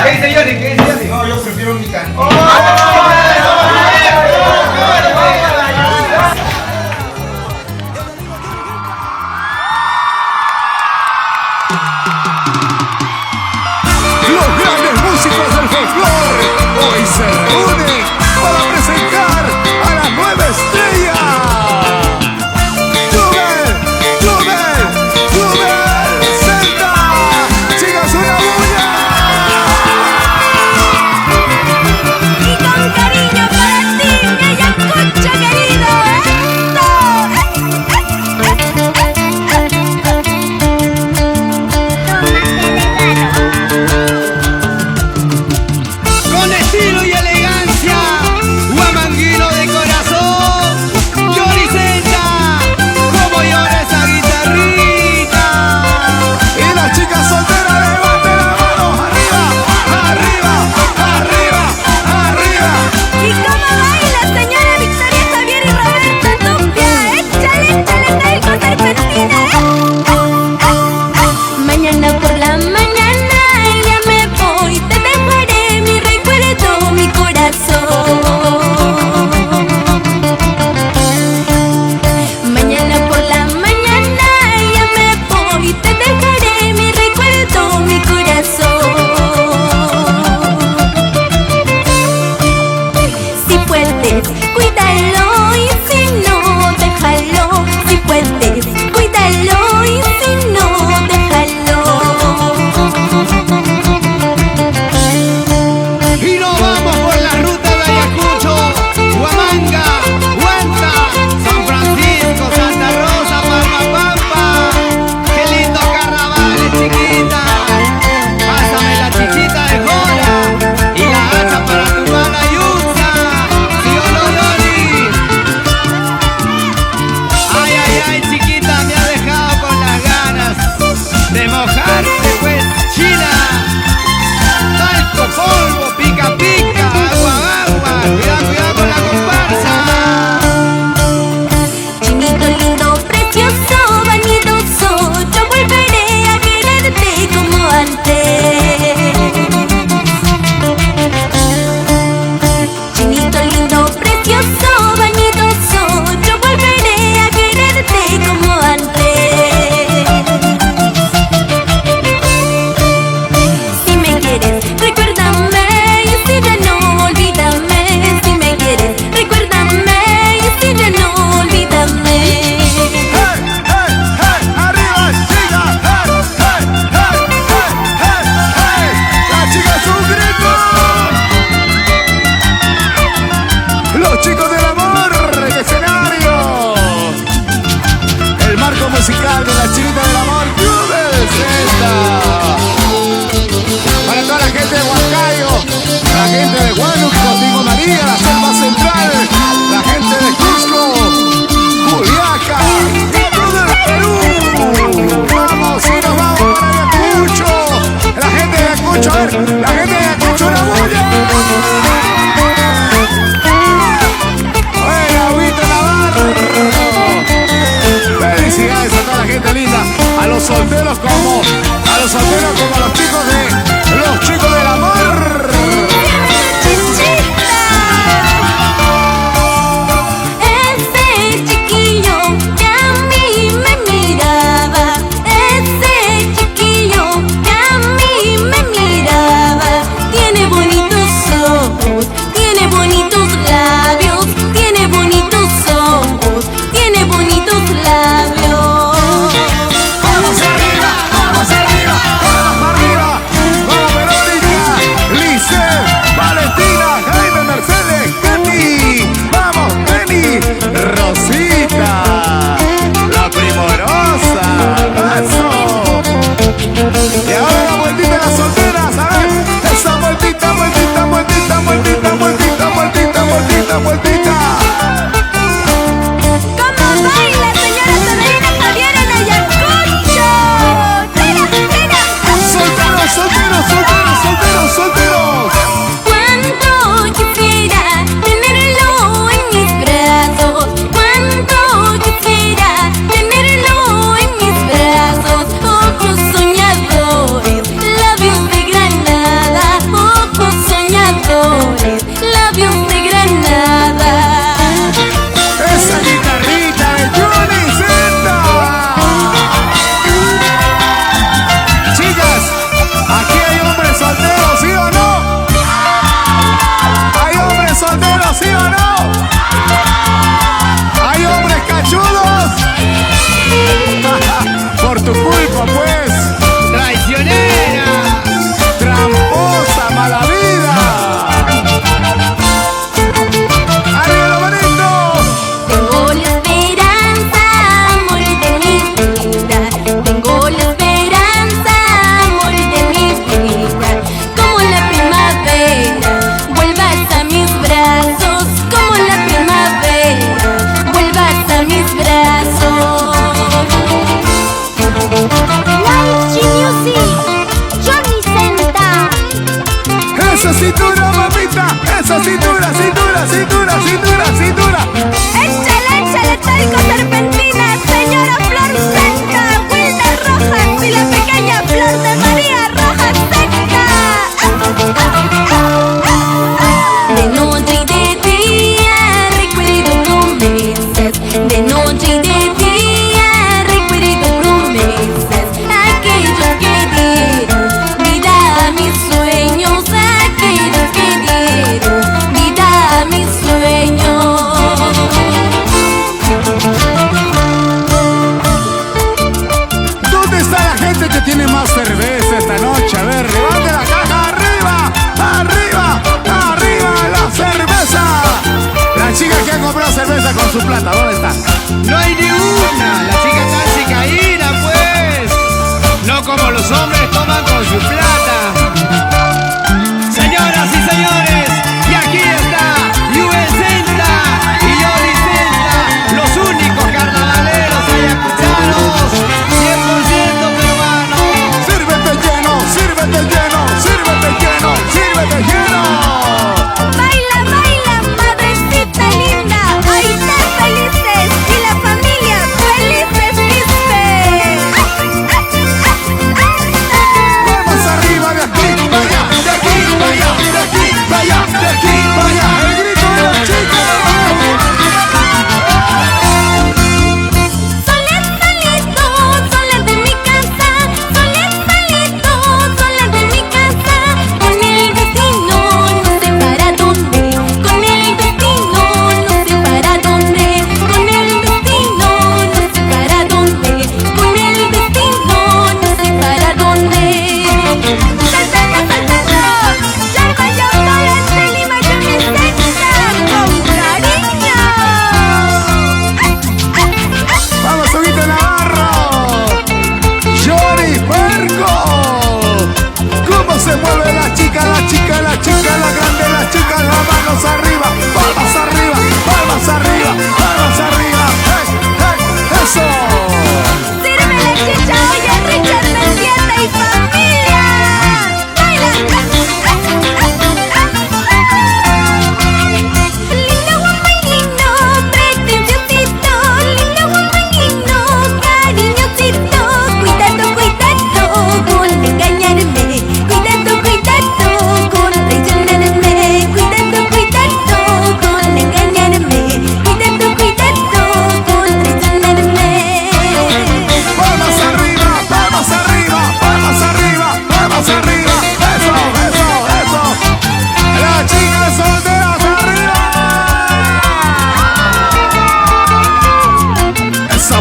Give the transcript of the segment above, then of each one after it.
¿Qué dice Johnny? ¿Qué dice Johnny? No, yo prefiero mi canto. Los grandes músicos del folclore hoy se reúnen para presentar a las 9 estrellas. ¡Jubel! ¡Jubel! ¡Jubel! ¡Senta! ¡Chicas, una bulla! Y con cariño para ti, mi Ayacucho querido. Con estilo y elegancia, guamanguino de corazón, Johnny Senta, como llora esa guitarrita. Y las chicas solteras levanten las manos arriba, arriba, arriba, arriba. ¿Y cómo baila, señora Victoria Javier y Roberto Tupia? Échale, échale, talco, serpentina. Mañana por la mañana ya me voy, te dejaré mi recuerdo, mi corazón. Mañana por la mañana ya me voy, te dejaré mi recuerdo, mi corazón. Si puedes, cuídalo y si no, déjalo. Si puedes, cuídalo y si no, déjalo. Y nos vamos por la ruta de Ayacucho, Huamanga, Huanta, San Francisco, Santa Rosa, Pampa. Qué lindo carnavales, chiquita. Pásame la chichita de Jora y la hacha para tu hermana Yusa. ¿Sí o no, Loli? Ay, ay, ay, chiquita, me ha dejado con las ganas de mojarte, pues, China. Talco, polvo, pica, pica, agua, agua. Cuidado, cuidado con la comparsa. Chinito lindo, precioso, vanidoso, yo volveré a quererte como antes. Chinito lindo, precioso, vanidoso, yo volveré a quererte como antes. Si me quieres, recuérdame, y si ya no, olvídame. Si me quieres, recuérdame, y si ya no, olvídame. ¡Hey, hey, hey! ¡Arriba, chicas! ¡Hey, hey, hey, hey, hey, hey! ¡Las chicas un grito! ¡Los chicos del amor en escenario! El marco musical de la chinita del amor, Jubel Senta. Para toda la gente de Huancayo, la gente de Huánuco, Digo María, la selva central, la gente de Cusco, Juliaca, todo el Perú. Vamos y nos vamos para Ayacucho. La gente de Ayacucho, a ver, la gente de Ayacucho, una bulla. Bueno, Vito Navarro. Felicidades a toda la gente linda, a los solteros como a los chicos del amor. Ese chiquillo que a mí me miraba, ese chiquillo que a mí me miraba, tiene bonitos ojos, tiene bonitos labios, tiene bonitos ojos, tiene bonitos labios. ¡Vamos arriba! ¡Vamos arriba! ¡Vamos arriba! ¡Vamos Verónica! ¡Lisset! ¡Valentina! ¡Jaime! ¡Mercedes! ¡Katy! ¡Vamos, Penny! ¡Rosita! ¡La Primorosa! ¡Eso! Y ahora la vueltita de las solteras, a ver. Esa vueltita, vueltita, vueltita, vueltita, vueltita, vueltita, vueltita, vueltita. ¿Cómo baila, señora Sabrina Javier en Ayacucho? ¡Mira, mira! ¡Solteros, solteros, solteros, solteros, solteros! Cuánto quisiera tenerlo en mis brazos, cuánto quisiera tenerlo en mis brazos.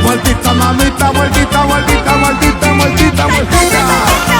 Vueltita, mamita, vueltita, vueltita, vueltita, vueltita, vueltita.